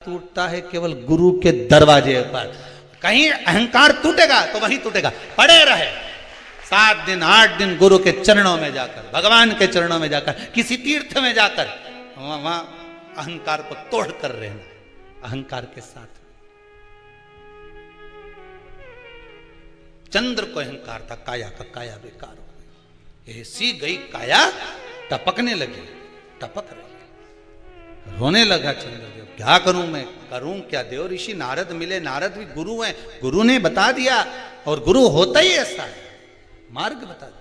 टूटता है केवल गुरु के दरवाजे पर। कहीं अहंकार टूटेगा तो वहीं टूटेगा। पड़े रहे 7 दिन 8 दिन गुरु के चरणों में जाकर, भगवान के चरणों में जाकर, किसी तीर्थ में जाकर वहां अहंकार को तोड़ कर रहना। अहंकार के साथ चंद्र को अहंकार था, काया का काया बेकार हो गई। ऐसी गई काया, टपकने लगी, टपक रही, रोने लगा चंद्रदेव। क्या करूं मैं, करूं क्या? देव ऋषि नारद मिले, नारद भी गुरु हैं, गुरु ने बता दिया, और गुरु होता ही ऐसा है, मार्ग बता दिया।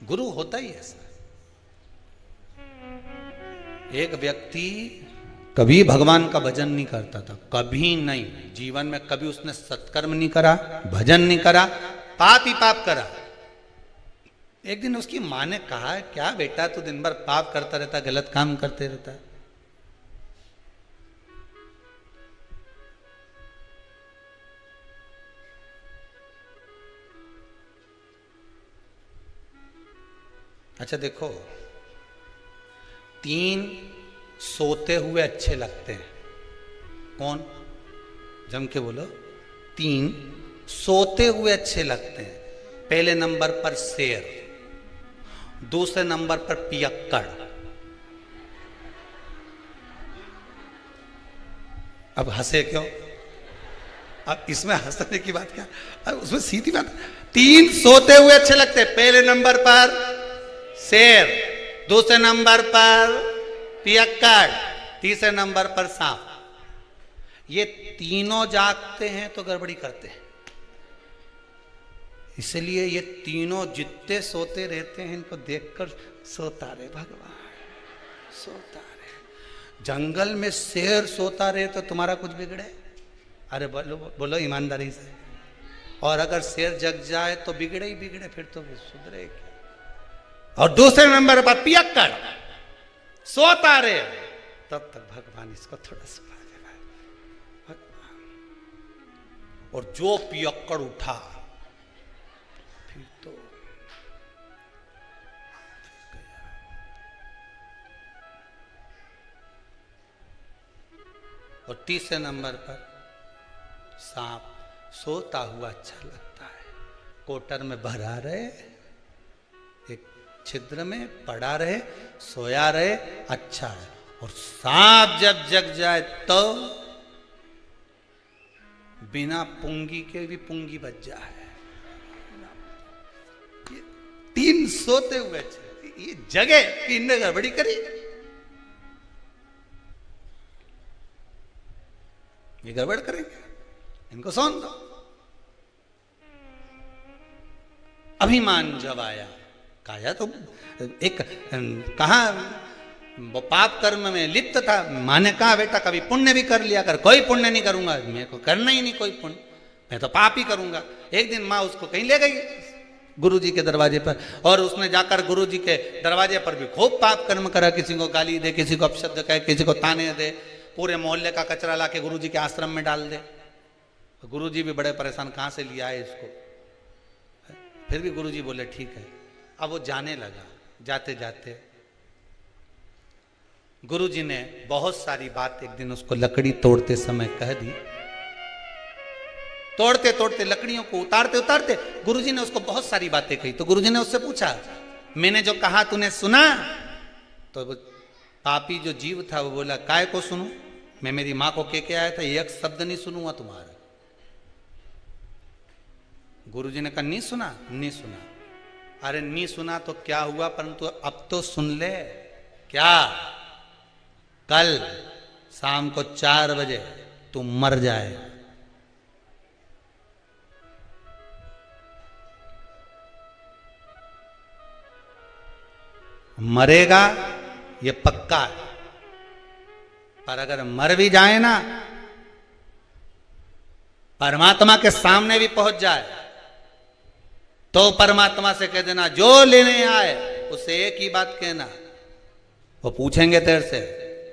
गुरु होता ही ऐसा है। एक व्यक्ति कभी भगवान का भजन नहीं करता था, कभी नहीं, जीवन में कभी उसने सत्कर्म नहीं करा, भजन नहीं करा, पाप ही पाप करा। एक दिन उसकी मां ने कहा, क्या बेटा तू दिन भर पाप करता रहता, गलत काम करते रहता। अच्छा देखो, 3 सोते हुए अच्छे लगते हैं। कौन? जम के बोलो। 3 सोते हुए अच्छे लगते हैं। पहले नंबर पर शेर, दूसरे नंबर पर पियक्कड़। अब हंसे क्यों? अब इसमें हंसने की बात क्या? अब उसमें सीधी बात। 3 सोते हुए अच्छे लगते हैं। पहले नंबर पर शेर, दूसरे नंबर पर पियक्कड़, तीसरे नंबर पर सांप। ये तीनों जागते हैं तो गड़बड़ी करते हैं। इसलिए ये तीनों जितने सोते रहते हैं, इनको देखकर सोता रहे भगवान, सोता रहे। जंगल में शेर सोता रहे तो तुम्हारा कुछ बिगड़े? अरे बोलो बोलो ईमानदारी से। और अगर शेर जग जाए तो बिगड़े ही बिगड़े, फिर तो सुधरे क्या? और दूसरे नंबर पर पियक्कड़ सोता रहे, तब तक भगवान इसको थोड़ा सुना दे। और जो पियक्कड़ उठा फिर तो गया। और तीसरे नंबर पर सांप सोता हुआ अच्छा लगता है। कोटर में भरा रहे, एक छिद्र में पड़ा रहे, सोया रहे, अच्छा है। और सांप जब जग जाए तो बिना पुंगी के भी पुंगी बच जाए। 3 सोते हुए ये जगे, इनने गड़बड़ी करी, ये गड़बड़ करेंगे, इनको सौन दो। अभिमान जब आया, काया तो एक कहा वो पाप कर्म में लिप्त था। मां ने कहा, बेटा कभी पुण्य भी कर लिया कर। कोई पुण्य नहीं करूंगा, मेरे को करना ही नहीं कोई पुण्य, मैं तो पाप ही करूंगा। एक दिन मां उसको कहीं ले गई गुरुजी के दरवाजे पर, और उसने जाकर गुरुजी के दरवाजे पर भी खूब पाप कर्म करा। किसी को गाली दे, किसी को अपशब्द कहे, किसी को ताने दे, पूरे मोहल्ले का कचरा ला के गुरुजी के आश्रम में डाल दे। गुरुजी भी बड़े परेशान, कहां से लिया है इसको। फिर भी गुरुजी बोले ठीक है। अब वो जाने लगा। जाते जाते गुरुजी ने बहुत सारी बात एक दिन उसको लकड़ी तोड़ते समय कह दी। तोड़ते तोड़ते, लकड़ियों को उतारते उतारते गुरुजी ने उसको बहुत सारी बातें कही। तो गुरुजी ने उससे पूछा, मैंने जो कहा तूने सुना? तो पापी जो जीव था वो बोला, काय को सुनूं, मैं मेरी मां को कह के आया था, एक शब्द नहीं सुनूंगा तुम्हारा। गुरुजी ने कहा, नहीं सुना? नहीं सुना। अरे नहीं सुना तो क्या हुआ, परंतु अब तो सुन ले। क्या? कल शाम को 4 बजे तू मर जाए। मरेगा ये पक्का है, पर अगर मर भी जाए ना, परमात्मा के सामने भी पहुंच जाए, तो परमात्मा से कह देना, जो लेने आए उससे एक ही बात कहना। वो पूछेंगे तेरे से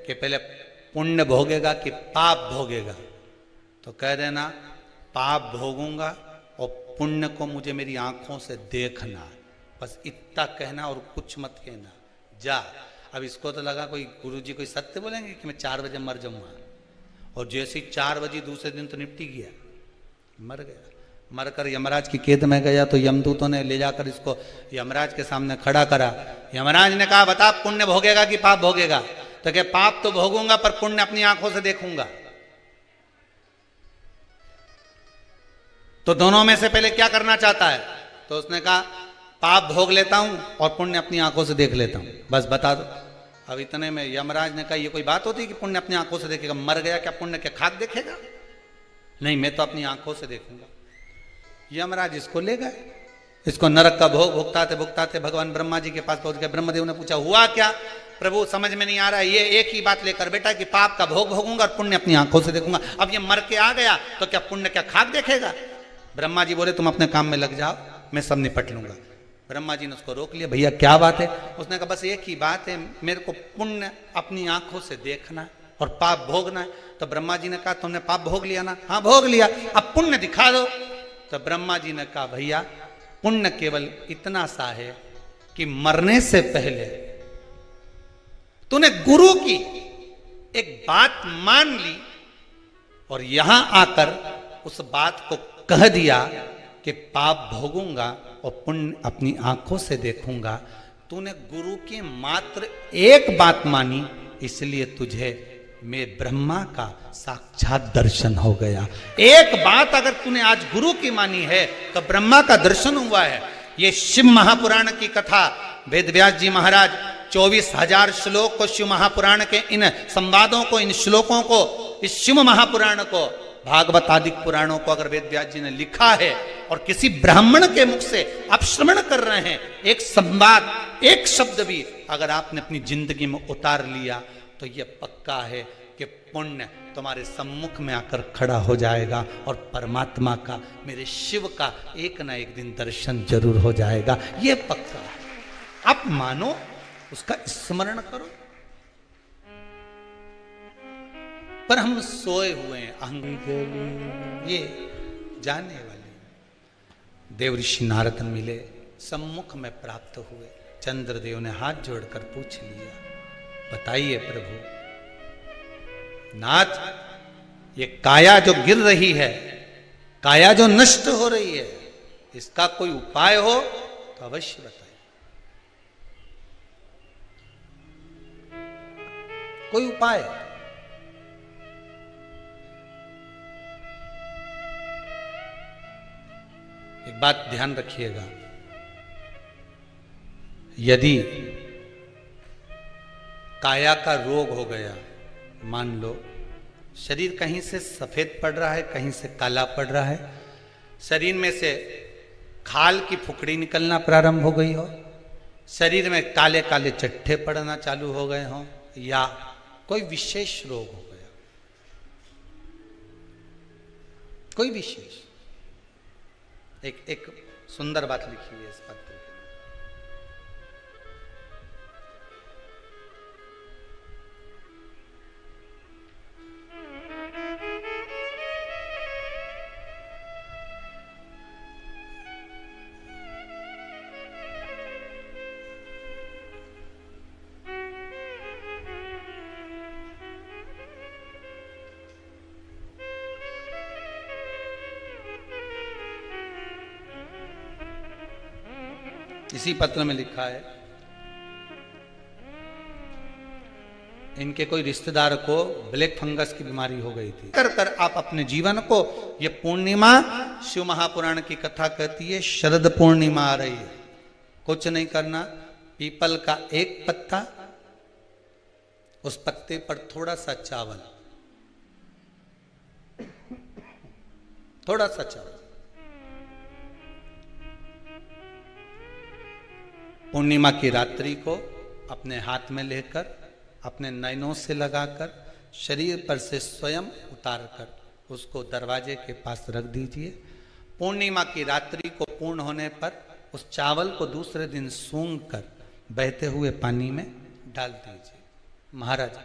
कि पहले पुण्य भोगेगा कि पाप भोगेगा, तो कह देना पाप भोगूंगा और पुण्य को मुझे मेरी आंखों से देखना। बस इतना कहना और कुछ मत कहना, जा। अब इसको तो लगा कोई गुरुजी कोई सत्य बोलेंगे कि मैं 4 बजे मर जाऊंगा, और जैसे ही 4 बजे दूसरे दिन तो निपटी गया, मर गया। मरकर यमराज की कैद में गया तो यमदूतों ने ले जाकर इसको यमराज के सामने खड़ा करा। यमराज ने कहा, बता पुण्य भोगेगा कि पाप भोगेगा? तो क्या, पाप तो भोगूंगा पर पुण्य अपनी आंखों से देखूंगा। तो दोनों में से पहले क्या करना चाहता है? तो उसने कहा, पाप भोग लेता हूं और पुण्य अपनी आंखों से देख लेता हूं, बस बता दो। अब इतने में यमराज ने कहा, ये कोई बात होती है कि पुण्य अपनी आंखों से देखेगा? मर गया क्या पुण्य क्या खाक देखेगा? नहीं, मैं तो अपनी आंखों से देखूंगा। यमराज इसको ले गए, इसको नरक का भोग भुगताते भगवान ब्रह्मा जी के पास पहुंच गए। ब्रह्मदेव ने पूछा, हुआ क्या प्रभु? समझ में नहीं आ रहा है। ये एक ही बात लेकर बेटा कि पाप का भोग भोगूंगा और पुण्य अपनी आंखों से देखूंगा। अब ये मर के आ गया तो क्या पुण्य क्या खाक देखेगा? ब्रह्मा जी बोले, तुम अपने काम में लग जाओ, मैं सब निपट लूंगा। ब्रह्मा जी ने उसको रोक लिया, भैया क्या बात है? उसने कहा, बस एक ही बात है, मेरे को पुण्य अपनी आंखों से देखना और पाप भोगना है। तो ब्रह्मा जी ने कहा, तुमने पाप भोग लिया ना? हाँ भोग लिया, अब पुण्य दिखा दो। तो ब्रह्मा जी ने कहा, भैया पुण्य केवल इतना सा है कि मरने से पहले तूने गुरु की एक बात मान ली और यहां आकर उस बात को कह दिया कि पाप भोगूंगा और पुण्य अपनी आंखों से देखूंगा। तूने गुरु की मात्र एक बात मानी, इसलिए तुझे मैं ब्रह्मा का साक्षात दर्शन हो गया। एक बात अगर तूने आज गुरु की मानी है तो ब्रह्मा का दर्शन हुआ है। ये शिव महापुराण की कथा वेद व्यास जी महाराज 24,000 श्लोक को, शिव महापुराण के इन संवादों को, इन श्लोकों को, इस शिव महापुराण को, भागवत आदि पुराणों को अगर वेद व्यास जी ने लिखा है और किसी ब्राह्मण के मुख से आप श्रवण कर रहे हैं, एक संवाद, एक शब्द भी अगर आपने अपनी जिंदगी में उतार लिया तो यह पक्का है कि पुण्य तुम्हारे सम्मुख में आकर खड़ा हो जाएगा और परमात्मा का, मेरे शिव का एक ना एक दिन दर्शन जरूर हो जाएगा। यह पक्का है। आप मानो, उसका स्मरण करो। पर हम सोए हुए हैं, अहंकार ये जाने वाले। देव ऋषि नारद मिले, सम्मुख में प्राप्त हुए। चंद्रदेव ने हाथ जोड़कर पूछ लिया, बताइए प्रभु नाथ, ये काया जो गिर रही है, काया जो नष्ट हो रही है, इसका कोई उपाय हो तो अवश्य बताइए। कोई उपाय? एक बात ध्यान रखिएगा, यदि काया का रोग हो गया, मान लो शरीर कहीं से सफेद पड़ रहा है, कहीं से काला पड़ रहा है, शरीर में से खाल की फुकड़ी निकलना प्रारंभ हो गई हो, शरीर में काले काले चट्टे पड़ना चालू हो गए हों, या कोई विशेष रोग हो गया, कोई विशेष। एक सुंदर बात लिखी है इस पत्र में। इसी पत्र में लिखा है, इनके कोई रिश्तेदार को ब्लैक फंगस की बीमारी हो गई थी। कर आप अपने जीवन को, ये पूर्णिमा शिव महापुराण की कथा कहती है, शरद पूर्णिमा आ रही है, कुछ नहीं करना, पीपल का एक पत्ता, उस पत्ते पर थोड़ा सा चावल, थोड़ा सा चावल, पूर्णिमा की रात्रि को अपने हाथ में लेकर, अपने नयनों से लगाकर, शरीर पर से स्वयं उतारकर उसको दरवाजे के पास रख दीजिए। पूर्णिमा की रात्रि को पूर्ण होने पर उस चावल को दूसरे दिन सूंघ कर बहते हुए पानी में डाल दीजिए। महाराज,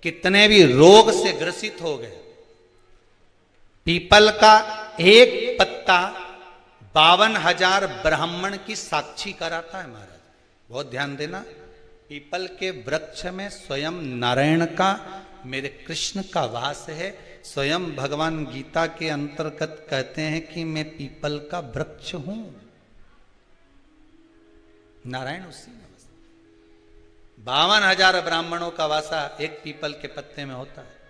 कितने भी रोग से ग्रसित हो गए, पीपल का एक पत्ता पत्ता 52,000 ब्राह्मण की साक्षी कराता है महाराज। बहुत ध्यान देना, पीपल के वृक्ष में स्वयं नारायण का, मेरे कृष्ण का वास है। स्वयं भगवान गीता के अंतर्गत कहते हैं कि मैं पीपल का वृक्ष हूं, नारायण उसी में। 52,000 ब्राह्मणों का वासा एक पीपल के पत्ते में होता है।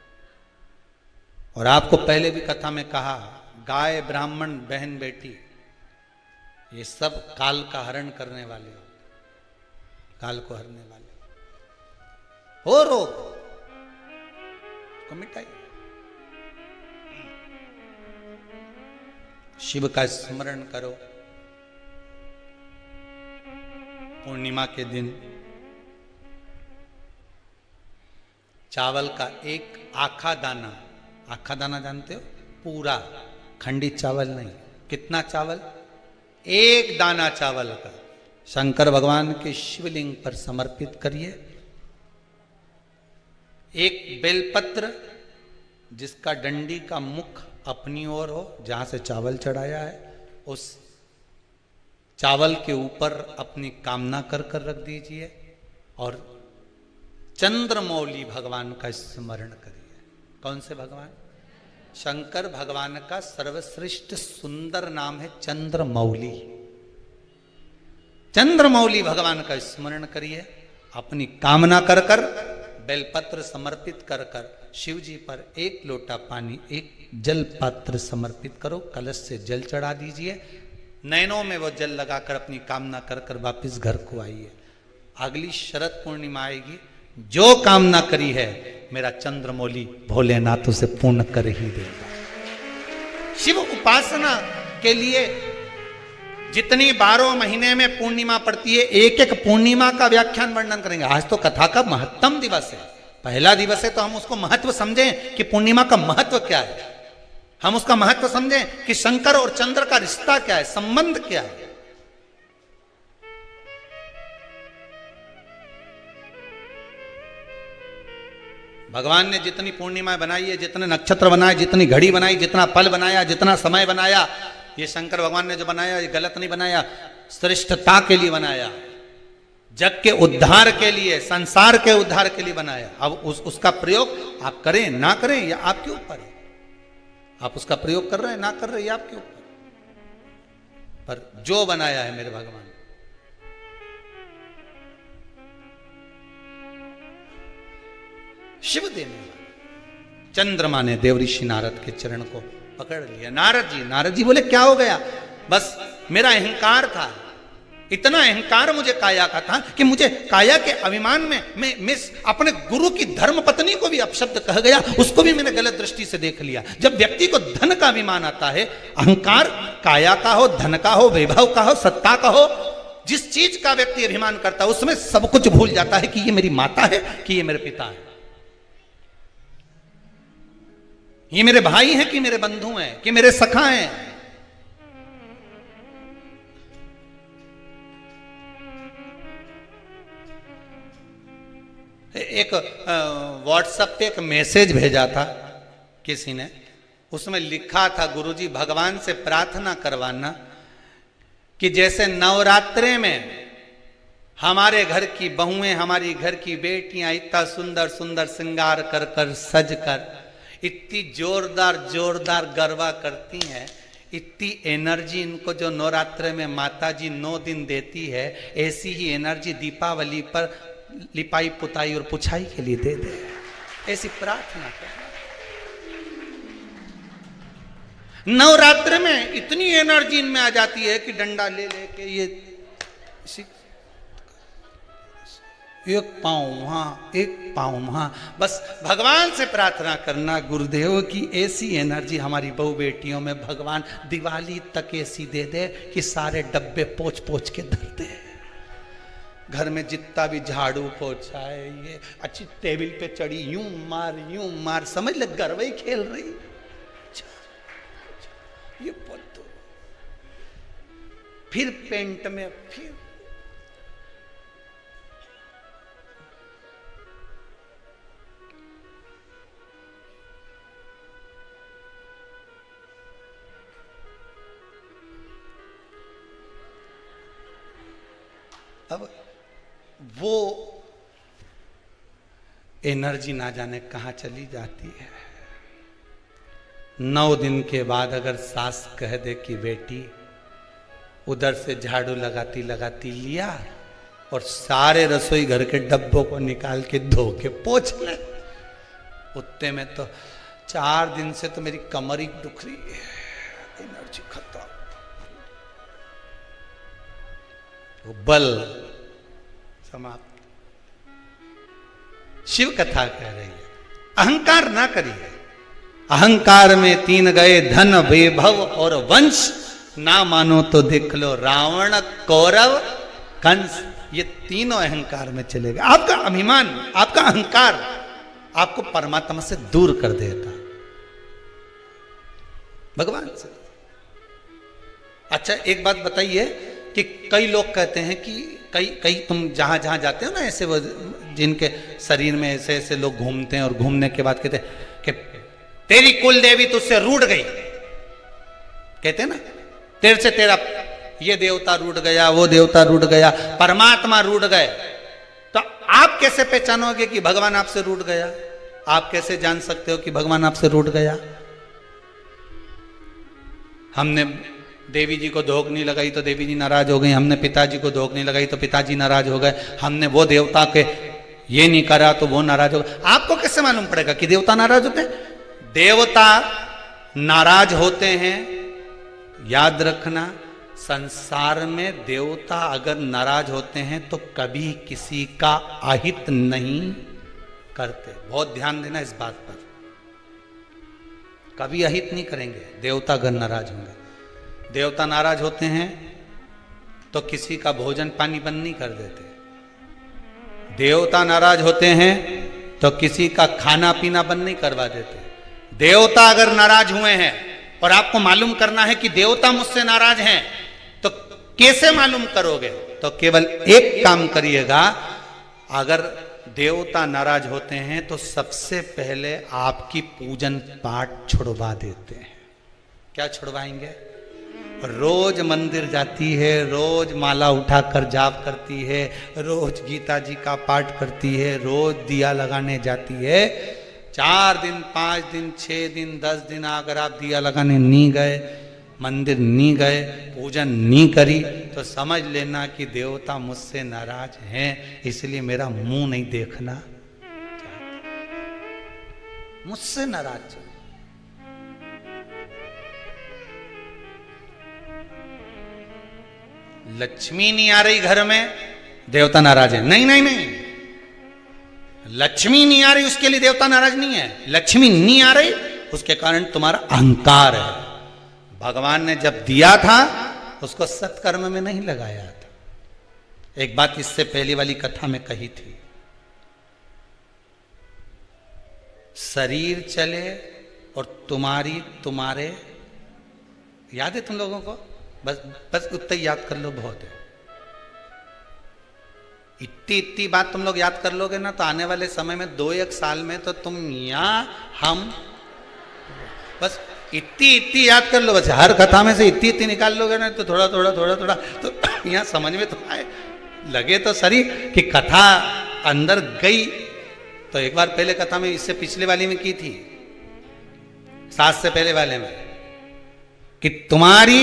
और आपको पहले भी कथा में कहा, गाय, ब्राह्मण, बहन, बेटी, ये सब काल का हरण करने वाले हो, काल को हरने वाले हो रोग को मिटाइए। शिव का स्मरण करो। पूर्णिमा के दिन चावल का एक आखा दाना जानते हो, पूरा, खंडित चावल नहीं। कितना चावल? एक दाना चावल का शंकर भगवान के शिवलिंग पर समर्पित करिए। एक बेलपत्र जिसका डंडी का मुख अपनी ओर हो, जहां से चावल चढ़ाया है, उस चावल के ऊपर अपनी कामना कर कर रख दीजिए और चंद्रमौली भगवान का स्मरण करिए। कौन से भगवान? शंकर भगवान का सर्वश्रेष्ठ सुंदर नाम है चंद्रमौली। चंद्रमौली भगवान का स्मरण करिए। अपनी कामना कर कर बेलपत्र समर्पित कर कर शिव जी पर एक लोटा पानी, एक जल पात्र समर्पित करो, कलश से जल चढ़ा दीजिए। नैनों में वो जल लगाकर अपनी कामना कर कर वापिस घर को आइए। अगली शरद पूर्णिमा आएगी, जो कामना करी है मेरा चंद्रमौली भोलेनाथ उसे पूर्ण कर ही देगा। शिव उपासना के लिए जितनी 12 महीने में पूर्णिमा पड़ती है, एक एक पूर्णिमा का व्याख्यान वर्णन करेंगे। आज तो कथा का महत्तम दिवस है, पहला दिवस है, तो हम उसको महत्व समझें कि पूर्णिमा का महत्व क्या है। हम उसका महत्व समझें कि शंकर और चंद्र का रिश्ता क्या है, संबंध क्या है। भगवान ने जितनी पूर्णिमा बनाई है, जितने नक्षत्र बनाए, जितनी घड़ी बनाई, जितना पल बनाया, जितना समय बनाया, ये शंकर भगवान ने जो बनाया ये गलत नहीं बनाया, श्रेष्ठता के लिए बनाया, जग के उद्धार के लिए, संसार के उद्धार के लिए बनाया। अब उसका प्रयोग आप करें ना करें या आपके ऊपर है। आप उसका प्रयोग कर रहे हैं ना कर रहे हैं, ये आपके ऊपर। पर जो बनाया है मेरे भगवान, शिव देने वाला। चंद्रमा ने देवऋषि नारद के चरण को पकड़ लिया। नारद जी बोले क्या हो गया? बस मेरा अहंकार था, इतना अहंकार मुझे काया का था कि मुझे काया के अभिमान में मैं अपने गुरु की धर्म पत्नी को भी अपशब्द कह गया, उसको भी मैंने गलत दृष्टि से देख लिया। जब व्यक्ति को धन का अभिमान आता है, अहंकार काया का हो, धन का हो, वैभव का हो, सत्ता का हो, जिस चीज का व्यक्ति अभिमान करता है उसमें सब कुछ भूल जाता है कि ये मेरी माता है, कि ये मेरे पिता है, ये मेरे भाई हैं कि मेरे बंधु हैं, कि मेरे सखा हैं। एक व्हाट्सएप पे एक मैसेज भेजा था किसी ने, उसमें लिखा था, गुरुजी भगवान से प्रार्थना करवाना कि जैसे नवरात्रे में हमारे घर की बहुएं, हमारी घर की बेटियां इतना सुंदर सुंदर श्रृंगार कर कर सज कर इतनी जोरदार जोरदार गरबा करती हैं, इतनी एनर्जी इनको जो नवरात्रे में माता जी 9 दिन देती है, ऐसी ही एनर्जी दीपावली पर लिपाई पुताई और पुछाई के लिए दे दे। ऐसी प्रार्थना कर। नवरात्र में इतनी एनर्जी इनमें आ जाती है कि डंडा ले लेके ये एक पाँव वहां, एक पाँव वहां। बस भगवान से प्रार्थना करना, गुरुदेव की ऐसी एनर्जी हमारी बहू बेटियों में भगवान दिवाली तक ऐसी दे दे कि सारे डब्बे पोंछ पोंछ के धर दे। घर में जितना भी झाड़ू पोछा है, ये अच्छी टेबल पे चढ़ी यूं मार, समझ ले गरबा ही खेल रही। ये पत्तो फिर पेंट में, फिर अब वो एनर्जी ना जाने कहां चली जाती है। 9 दिन के बाद अगर सास कह दे कि बेटी, उधर से झाड़ू लगाती लगाती लिया और सारे रसोई घर के डब्बों को निकाल के धो के पोंछ ले, उतने में तो 4 दिन से तो मेरी कमर ही दुख रही है, एनर्जी खत्म। वो बल समाप्त। शिव कथा कह रही है अहंकार ना करिए। अहंकार में 3 गए, धन, वैभव और वंश। ना मानो तो देख लो रावण, कौरव, कंस, ये तीनों अहंकार में चले गए। आपका अभिमान, आपका अहंकार आपको परमात्मा से दूर कर देता, भगवान से। अच्छा एक बात बताइए कि कई लोग कहते हैं कि कई तुम जहां जहां जाते हो ना, ऐसे वो जिनके शरीर में ऐसे ऐसे लोग घूमते हैं और घूमने के बाद कहते हैं कि तेरी कुल देवी तुझसे रूठ गई, कहते हैं ना, तेरे से तेरा ये देवता रूठ गया, वो देवता रूठ गया, परमात्मा रूठ गए। तो आप कैसे पहचानोगे कि भगवान आपसे रूठ गया? आप कैसे जान सकते हो कि भगवान आपसे रूठ गया? हमने देवी जी को धोख नहीं लगाई तो देवी जी नाराज हो गई, हमने पिताजी को धोख नहीं लगाई तो पिताजी नाराज हो गए, हमने वो देवता के ये नहीं करा तो वो नाराज हो गए। आपको कैसे मालूम पड़ेगा कि देवता नाराज होते हैं? देवता नाराज होते हैं। याद रखना, संसार में देवता अगर नाराज होते हैं तो कभी किसी का अहित नहीं करते। बहुत ध्यान देना इस बात पर, कभी अहित नहीं करेंगे देवता अगर नाराज होंगे। देवता नाराज होते हैं तो किसी का भोजन पानी बंद नहीं कर देते। देवता नाराज होते हैं तो किसी का खाना पीना बंद नहीं करवा देते। देवता अगर नाराज हुए हैं और आपको मालूम करना है कि देवता मुझसे नाराज हैं, तो कैसे मालूम करोगे? तो केवल एक काम करिएगा, अगर देवता नाराज होते हैं तो सबसे पहले आपकी पूजन पाठ छुड़वा देते हैं। क्या छुड़वाएंगे? रोज मंदिर जाती है, रोज माला उठाकर जाप करती है, रोज गीता जी का पाठ करती है, रोज दिया लगाने जाती है। 4 दिन, 5 दिन, 6 दिन, 10 दिन अगर आप दिया लगाने नहीं गए, मंदिर नहीं गए, पूजन नहीं करी, तो समझ लेना कि देवता मुझसे नाराज हैं, इसलिए मेरा मुंह नहीं देखना, मुझसे नाराज। लक्ष्मी नहीं आ रही घर में, देवता नाराज है? नहीं नहीं नहीं, लक्ष्मी नहीं आ रही उसके लिए देवता नाराज नहीं है। लक्ष्मी नहीं आ रही उसके कारण तुम्हारा अहंकार है। भगवान ने जब दिया था उसको सत्कर्म में नहीं लगाया था। एक बात इससे पहली वाली कथा में कही थी, शरीर चले और तुम्हारे याद है तुम लोगों को? बस उतना याद कर लो, बहुत है। इतनी बात तुम लोग याद कर लोगे ना, तो आने वाले समय में 2-1 साल में तो तुम हम बस इतनी याद कर लो। बस हर कथा में से इतनी निकाल लोगे ना, तो थोड़ा तो यहाँ समझ में तो आए, लगे तो सही कि कथा अंदर गई। तो एक बार पहले कथा में, इससे पिछले वाली में की थी, 7 से पहले वाले में, कि तुम्हारी